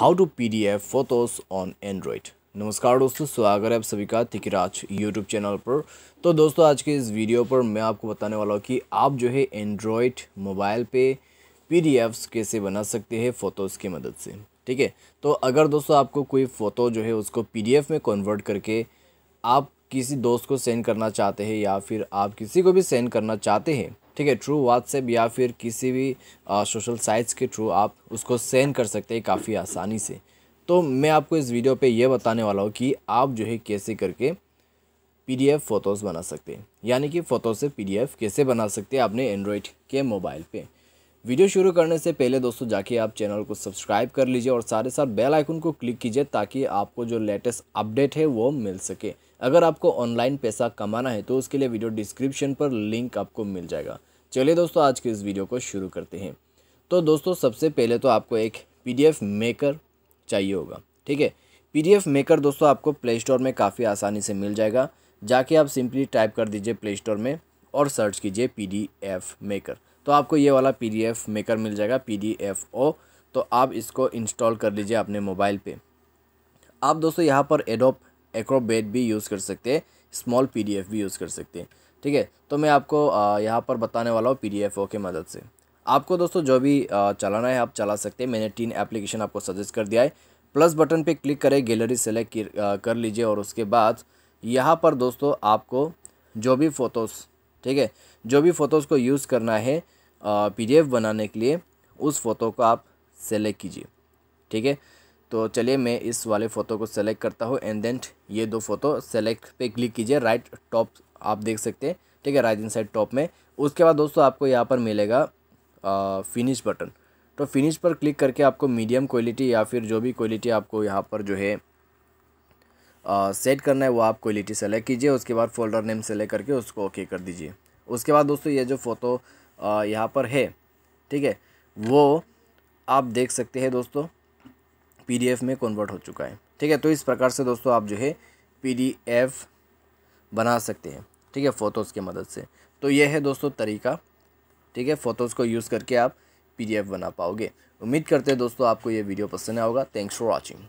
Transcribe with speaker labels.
Speaker 1: How to PDF photos on Android. नमस्कार दोस्तों, स्वागत है आप सभी का तिकराज यूट्यूब चैनल पर। तो दोस्तों आज के इस वीडियो पर मैं आपको बताने वाला हूँ कि आप जो है एंड्रॉयड मोबाइल पे पीडीएफ्स कैसे बना सकते हैं फ़ोटोज़ की मदद से। ठीक है, तो अगर दोस्तों आपको कोई फ़ोटो जो है उसको पीडीएफ में कन्वर्ट करके आप किसी दोस्त को सेंड करना चाहते हैं या फिर आप किसी को भी सेंड करना चाहते हैं, ठीक है, थ्रू व्हाट्सएप या फिर किसी भी सोशल साइट्स के थ्रू आप उसको सेंड कर सकते हैं काफ़ी आसानी से। तो मैं आपको इस वीडियो पे ये बताने वाला हूँ कि आप जो है कैसे करके पीडीएफ फ़ोटोज़ बना सकते हैं, यानी कि फ़ोटो से पीडीएफ कैसे बना सकते हैं अपने एंड्रॉयड के मोबाइल पे। वीडियो शुरू करने से पहले दोस्तों जाके आप चैनल को सब्सक्राइब कर लीजिए और साथ ही साथ बेल आइकन को क्लिक कीजिए ताकि आपको जो लेटेस्ट अपडेट है वो मिल सके। अगर आपको ऑनलाइन पैसा कमाना है तो उसके लिए वीडियो डिस्क्रिप्शन पर लिंक आपको मिल जाएगा। चलिए दोस्तों आज के इस वीडियो को शुरू करते हैं। तो दोस्तों सबसे पहले तो आपको एक पीडीएफ मेकर चाहिए होगा। ठीक है, पीडीएफ मेकर दोस्तों आपको प्ले स्टोर में काफ़ी आसानी से मिल जाएगा। जाके आप सिंपली टाइप कर दीजिए प्ले स्टोर में और सर्च कीजिए पीडीएफ मेकर, तो आपको ये वाला पीडीएफ मेकर मिल जाएगा PDFO। तो आप इसको इंस्टॉल कर लीजिए अपने मोबाइल पे। आप दोस्तों यहाँ पर एडोब एक्रोबैट भी यूज़ कर सकते हैं, स्मॉल PDF भी यूज़ कर सकते हैं। ठीक है, तो मैं आपको यहाँ पर बताने वाला हूँ PDFO के मदद से। आपको दोस्तों जो भी चलाना है आप चला सकते हैं। मैंने 3 एप्लीकेशन आपको सजेस्ट कर दिया है। प्लस बटन पे क्लिक करें, गैलरी सेलेक्ट कर लीजिए और उसके बाद यहाँ पर दोस्तों आपको जो भी फ़ोटोज़, ठीक है, जो भी फ़ोटोज़ को यूज़ करना है PDF बनाने के लिए उस फ़ोटो को आप सेलेक्ट कीजिए। ठीक है, तो चलिए मैं इस वाले फ़ोटो को सेलेक्ट करता हूँ एंड देन ये 2 फ़ोटो सेलेक्ट पे क्लिक कीजिए। राइट टॉप आप देख सकते हैं, ठीक है, राइट इन साइड टॉप में। उसके बाद दोस्तों आपको यहाँ पर मिलेगा फिनिश बटन। तो फिनिश पर क्लिक करके आपको मीडियम क्वालिटी या फिर जो भी क्वालिटी आपको यहाँ पर जो है सेट करना है वो आप क्वालिटी सेलेक्ट कीजिए। उसके बाद फोल्डर नेम सेलेक्ट करके उसको ओके कर दीजिए। उसके बाद दोस्तों ये जो फ़ोटो यहाँ पर है, ठीक है, वो आप देख सकते हैं दोस्तों PDF में कन्वर्ट हो चुका है। ठीक है, तो इस प्रकार से दोस्तों आप जो है PDF बना सकते हैं, ठीक है, फ़ोटोज़ की मदद से। तो ये है दोस्तों तरीका, ठीक है, फ़ोटोज़ को यूज़ करके आप PDF बना पाओगे। उम्मीद करते हैं दोस्तों आपको ये वीडियो पसंद आया होगा। Thanks for watching.